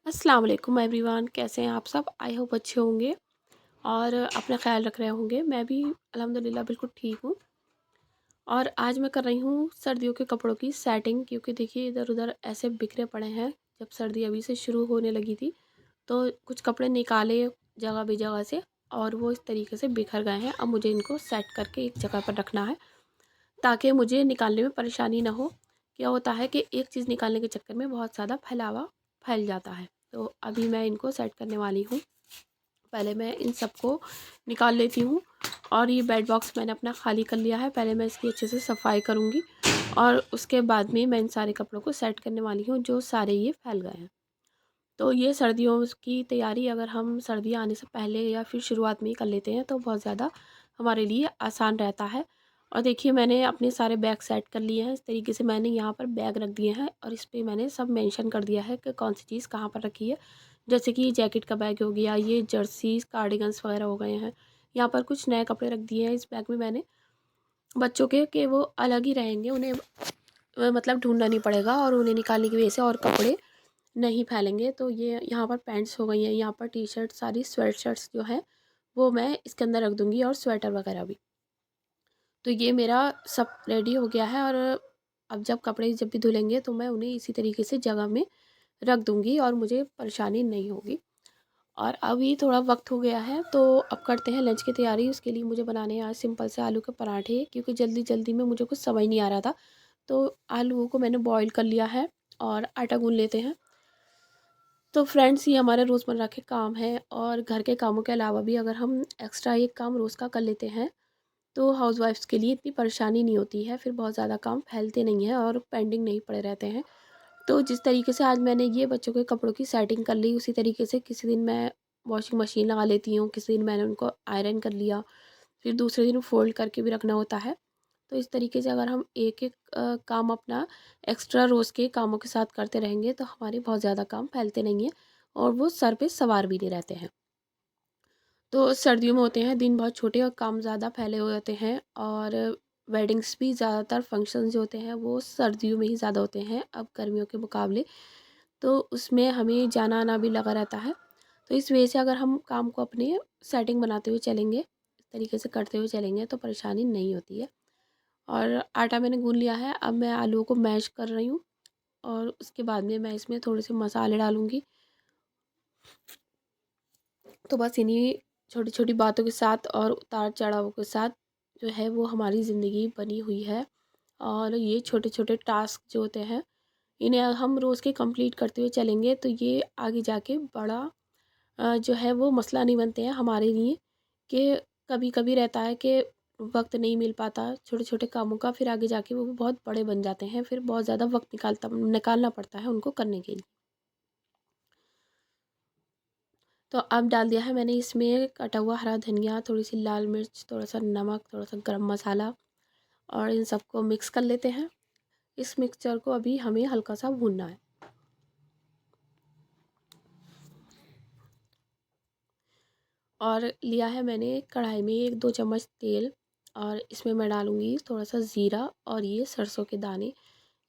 अस्सलाम वालेकुम एवरीवन, कैसे हैं आप सब? आई होप अच्छे होंगे और अपना ख्याल रख रहे होंगे। मैं भी अल्हम्दुलिल्लाह बिल्कुल ठीक हूँ। और आज मैं कर रही हूँ सर्दियों के कपड़ों की सेटिंग, क्योंकि देखिए इधर उधर ऐसे बिखरे पड़े हैं। जब सर्दी अभी से शुरू होने लगी थी तो कुछ कपड़े निकाले जगह बेजगह से, और वो इस तरीके से बिखर गए हैं। अब मुझे इनको सेट करके एक जगह पर रखना है ताकि मुझे निकालने में परेशानी ना हो। क्या होता है कि एक चीज़ निकालने के चक्कर में बहुत ज़्यादा फैल जाता है। तो अभी मैं इनको सेट करने वाली हूँ। पहले मैं इन सबको निकाल लेती हूँ। और ये बेड बॉक्स मैंने अपना खाली कर लिया है। पहले मैं इसकी अच्छे से सफाई करूँगी और उसके बाद में मैं इन सारे कपड़ों को सेट करने वाली हूँ जो सारे ये फैल गए हैं। तो ये सर्दियों की तैयारी अगर हम सर्दियाँ आने से पहले या फिर शुरुआत में ही कर लेते हैं तो बहुत ज़्यादा हमारे लिए आसान रहता है। और देखिए मैंने अपने सारे बैग सेट कर लिए हैं। इस तरीके से मैंने यहाँ पर बैग रख दिए हैं और इस पे मैंने सब मेंशन कर दिया है कि कौन सी चीज़ कहाँ पर रखी है। जैसे कि जैकेट का बैग हो गया, ये जर्सीज़ कार्डिगन्स वगैरह हो गए हैं। यहाँ पर कुछ नए कपड़े रख दिए हैं इस बैग में मैंने बच्चों के, कि वो अलग ही रहेंगे, उन्हें मतलब ढूंढना नहीं पड़ेगा और उन्हें निकालने की वजह से और कपड़े नहीं फैलेंगे। तो ये यहाँ पर पैंट्स हो गई हैं, यहाँ पर टी शर्ट, सारी स्वेट शर्ट्स जो हैं वो मैं इसके अंदर रख दूँगी और स्वेटर वगैरह भी। तो ये मेरा सब रेडी हो गया है। और अब जब भी धुलेंगे तो मैं उन्हें इसी तरीके से जगह में रख दूँगी और मुझे परेशानी नहीं होगी। और अभी थोड़ा वक्त हो गया है तो अब करते हैं लंच की तैयारी। उसके लिए मुझे बनाने हैं आज सिंपल से आलू के पराठे, क्योंकि जल्दी जल्दी में मुझे कुछ समझ नहीं आ रहा था। तो आलूओं को मैंने बॉईल कर लिया है और आटा गूँध लेते हैं। तो फ्रेंड्स, ये हमारे रोज़मर्रा के काम हैं और घर के कामों के अलावा भी अगर हम एक्स्ट्रा एक काम रोज़ का कर लेते हैं तो हाउसवाइफ्स के लिए इतनी परेशानी नहीं होती है। फिर बहुत ज़्यादा काम फैलते नहीं हैं और पेंडिंग नहीं पड़े रहते हैं। तो जिस तरीके से आज मैंने ये बच्चों के कपड़ों की सेटिंग कर ली, उसी तरीके से किसी दिन मैं वॉशिंग मशीन लगा लेती हूँ, किसी दिन मैंने उनको आयरन कर लिया, फिर दूसरे दिन फ़ोल्ड करके भी रखना होता है। तो इस तरीके से अगर हम एक-एक काम अपना एक्स्ट्रा रोज़ के कामों के साथ करते रहेंगे तो हमारे बहुत ज़्यादा काम फैलते नहीं हैं और वो सर पे सवार भी नहीं रहते हैं। तो सर्दियों में होते हैं दिन बहुत छोटे और काम ज़्यादा फैले हुए होते हैं। और वेडिंग्स भी ज़्यादातर फंक्शंस जो होते हैं वो सर्दियों में ही ज़्यादा होते हैं अब गर्मियों के मुकाबले। तो उसमें हमें जाना आना भी लगा रहता है। तो इस वजह से अगर हम काम को अपने सेटिंग बनाते हुए चलेंगे, इस तरीके से करते हुए चलेंगे तो परेशानी नहीं होती है। और आटा मैंने गूँध लिया है, अब मैं आलूओं को मैश कर रही हूँ और उसके बाद में मैं इसमें थोड़े से मसाले डालूँगी। तो बस इन्हीं छोटी-छोटी बातों के साथ और उतार-चढ़ाव के साथ जो है वो हमारी ज़िंदगी बनी हुई है। और ये छोटे-छोटे टास्क जो होते हैं, इन्हें हम रोज़ के कंप्लीट करते हुए चलेंगे तो ये आगे जाके बड़ा जो है वो मसला नहीं बनते हैं हमारे लिए। कि कभी-कभी रहता है कि वक़्त नहीं मिल पाता छोटे-छोटे कामों का, फिर आगे जाके वो बहुत बड़े बन जाते हैं, फिर बहुत ज़्यादा वक़्त निकालना पड़ता है उनको करने के लिए। तो अब डाल दिया है मैंने इसमें कटा हुआ हरा धनिया, थोड़ी-सी लाल मिर्च, थोड़ा-सा नमक, थोड़ा-सा गरम मसाला, और इन सबको मिक्स कर लेते हैं। इस मिक्सचर को अभी हमें हल्का-सा भूनना है। और लिया है मैंने कढ़ाई में 1-2 चम्मच तेल, और इसमें मैं डालूँगी थोड़ा-सा ज़ीरा और ये सरसों के दाने।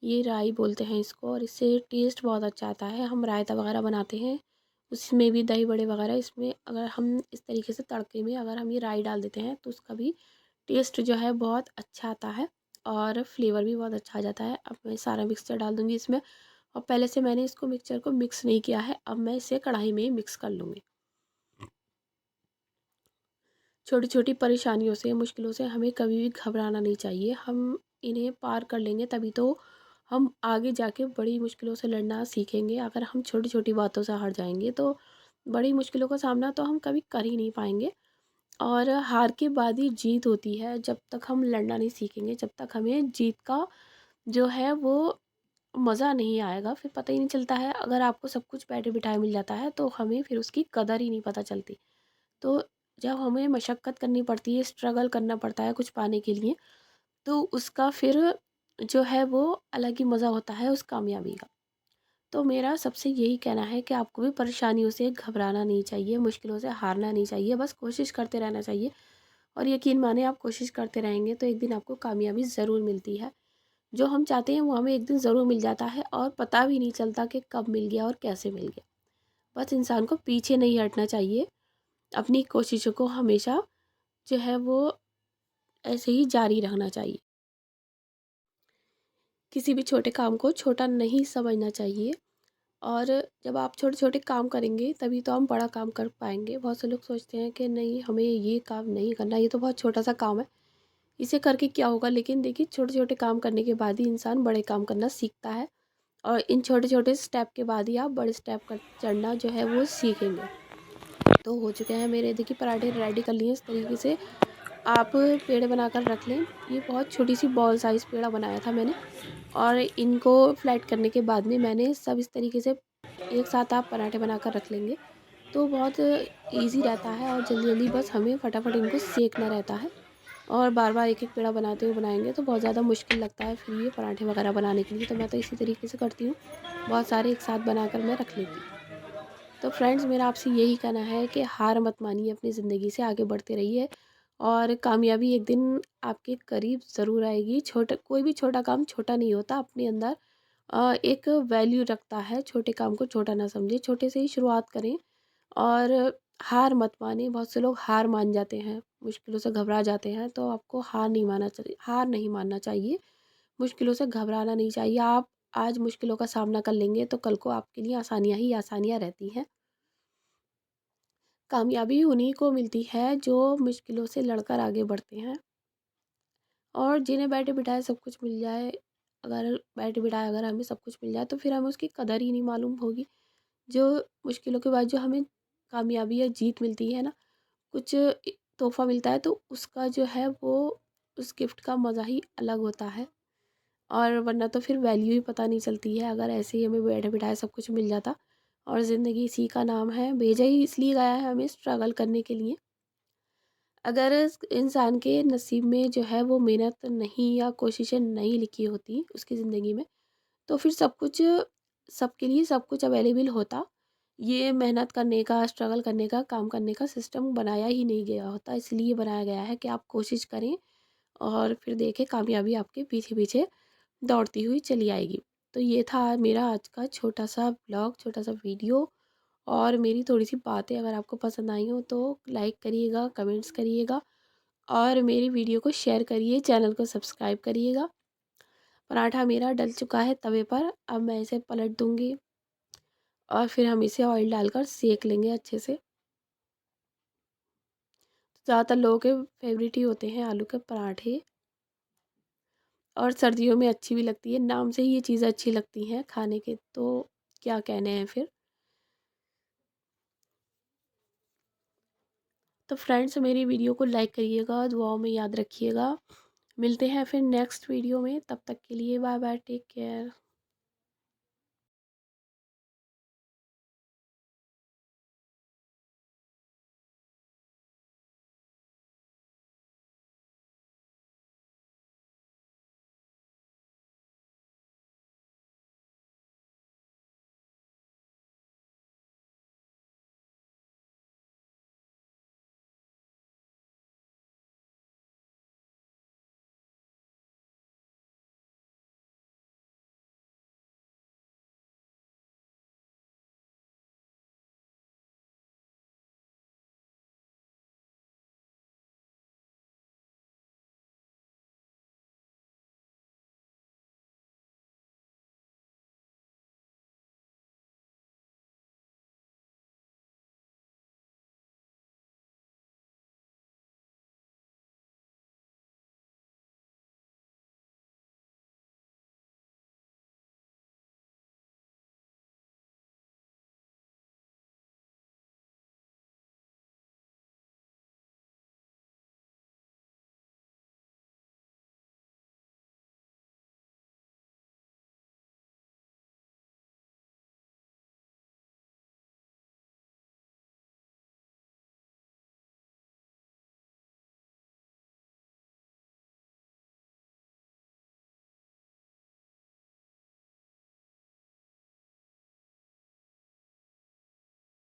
ये राई बोलते हैं इसको और इससे टेस्ट बहुत अच्छा आता है। हम रायता वगैरह बनाते हैं, उसमें भी दही बड़े वगैरह, इसमें अगर हम इस तरीके से तड़के में अगर हम ये राई डाल देते हैं तो उसका भी टेस्ट जो है बहुत अच्छा आता है और फ्लेवर भी बहुत अच्छा आ जाता है। अब मैं सारा मिक्सचर डाल दूँगी इसमें, और पहले से मैंने इसको मिक्सचर को मिक्स नहीं किया है, अब मैं इसे कढ़ाई में ही मिक्स कर लूँगी। छोटी-छोटी परेशानियों से, मुश्किलों से हमें कभी भी घबराना नहीं चाहिए। हम इन्हें पार कर लेंगे तभी तो हम आगे जाके बड़ी मुश्किलों से लड़ना सीखेंगे। अगर हम छोटी-छोटी बातों से हार जाएँगे तो बड़ी मुश्किलों का सामना तो हम कभी कर ही नहीं पाएँगे। और हार के बाद ही जीत होती है। जब तक हम लड़ना नहीं सीखेंगे, जब तक हमें जीत का जो है वो मज़ा नहीं आएगा, फिर पता ही नहीं चलता है। अगर आपको सब कुछ बैठे-बिठाए मिल जाता है तो हमें फिर उसकी कदर ही नहीं पता चलती। तो जब हमें मशक्क़त करनी पड़ती है, स्ट्रगल करना पड़ता है कुछ पाने के लिए, तो उसका फिर जो है वो अलग ही मज़ा होता है उस कामयाबी का। तो मेरा सबसे यही कहना है कि आपको भी परेशानियों से घबराना नहीं चाहिए, मुश्किलों से हारना नहीं चाहिए, बस कोशिश करते रहना चाहिए। और यकीन मानिए, आप कोशिश करते रहेंगे तो एक दिन आपको कामयाबी ज़रूर मिलती है। जो हम चाहते हैं वो हमें एक दिन ज़रूर मिल जाता है और पता भी नहीं चलता कि कब मिल गया और कैसे मिल गया। बस इंसान को पीछे नहीं हटना चाहिए, अपनी कोशिशों को हमेशा जो है वो ऐसे ही जारी रखना चाहिए। किसी भी छोटे काम को छोटा नहीं समझना चाहिए, और जब आप छोटे-छोटे काम करेंगे तभी तो हम बड़ा काम कर पाएँगे। बहुत से लोग सोचते हैं कि नहीं, हमें ये काम नहीं करना, ये तो बहुत छोटा-सा काम है, इसे करके क्या होगा? लेकिन देखिए, छोटे-छोटे काम करने के बाद ही इंसान बड़े काम करना सीखता है, और इन छोटे-छोटे स्टेप के बाद ही आप बड़े स्टेप कर चढ़ना जो है वो सीखेंगे। तो हो चुके हैं मेरे, देखिए पराठे रेडी कर लिए इस तरीके से। आप पेड़े बनाकर रख लें। ये बहुत छोटी-सी बॉल साइज़ पेड़ा बनाया था मैंने, और इनको फ्लैट करने के बाद में मैंने सब इस तरीके से एक साथ आप पराठे बनाकर रख लेंगे, तो बहुत ईज़ी रहता है, और जल्दी-जल्दी बस हमें फटाफट इनको सेंकना रहता है। और बार-बार एक-एक पेड़ा बनाते हुए बनाएँगे तो बहुत ज़्यादा मुश्किल लगता है फिर ये पराठे वगैरह बनाने के लिए, तो मैं तो इसी तरीके से करती हूँ। बहुत सारे एक साथ बनाकर मैं रख लेती हूँ। तो फ्रेंड्स, मेरा आपसे यही कहना है कि हार मत मानिए, अपनी ज़िंदगी से आगे बढ़ते रहिए, और कामयाबी एक दिन आपके करीब ज़रूर आएगी। छोटा कोई भी छोटा काम छोटा नहीं होता, अपने अंदर एक वैल्यू रखता है। छोटे काम को छोटा ना समझें, छोटे से ही शुरुआत करें, और हार मत मानें। बहुत से लोग हार मान जाते हैं, मुश्किलों से घबरा जाते हैं, तो आपको हार नहीं मानना चाहिए, मुश्किलों से घबराना नहीं चाहिए। आप आज मुश्किलों का सामना कर लेंगे तो कल को आपके लिए आसानियाँ ही आसानियाँ रहती हैं। कामयाबी उन्हीं को मिलती है जो मुश्किलों से लड़कर आगे बढ़ते हैं, और जिन्हें बैठे-बिठाए सब कुछ मिल जाए, अगर बैठे-बिठाए अगर हमें सब कुछ मिल जाए तो फिर हमें उसकी कदर ही नहीं मालूम होगी। जो मुश्किलों के बाद जो हमें कामयाबी या जीत मिलती है ना, कुछ तोहफ़ा मिलता है, तो उसका जो है वो, उस गिफ्ट का मज़ा ही अलग होता है। और वरना तो फिर वैल्यू ही पता नहीं चलती है, अगर ऐसे ही हमें बैठे-बिठाए सब कुछ मिल जाता। और ज़िंदगी इसी का नाम है, भेजा ही इसलिए गया है हमें स्ट्रगल करने के लिए। अगर इंसान के नसीब में जो है वो मेहनत नहीं या कोशिशें नहीं लिखी होती उसकी ज़िंदगी में, तो फिर सब कुछ, सबके लिए सब कुछ अवेलेबल होता। ये मेहनत करने का, स्ट्रगल करने का, काम करने का सिस्टम बनाया ही नहीं गया होता। इसलिए बनाया गया है कि आप कोशिश करें, और फिर देखें कामयाबी आपके पीछे-पीछे दौड़ती हुई चली आएगी। तो ये था मेरा आज का छोटा-सा ब्लॉग, छोटा-सा वीडियो, और मेरी थोड़ी-सी बातें अगर आपको पसंद आई हो तो लाइक करिएगा, कमेंट्स करिएगा, और मेरी वीडियो को शेयर करिए, चैनल को सब्सक्राइब करिएगा। पराठा मेरा डल चुका है तवे पर, अब मैं इसे पलट दूँगी, और फिर हम इसे ऑयल डालकर सेंक लेंगे अच्छे से। ज़्यादातर लोगों के फेवरेट ही होते हैं आलू के पराठे, और सर्दियों में अच्छी भी लगती है। नाम से ही ये चीज़ें अच्छी लगती हैं खाने के, तो क्या कहने हैं फिर। तो फ्रेंड्स, मेरी वीडियो को लाइक करिएगा, दुआओं में याद रखिएगा। मिलते हैं फिर नेक्स्ट वीडियो में, तब तक के लिए बाय बाय, टेक केयर।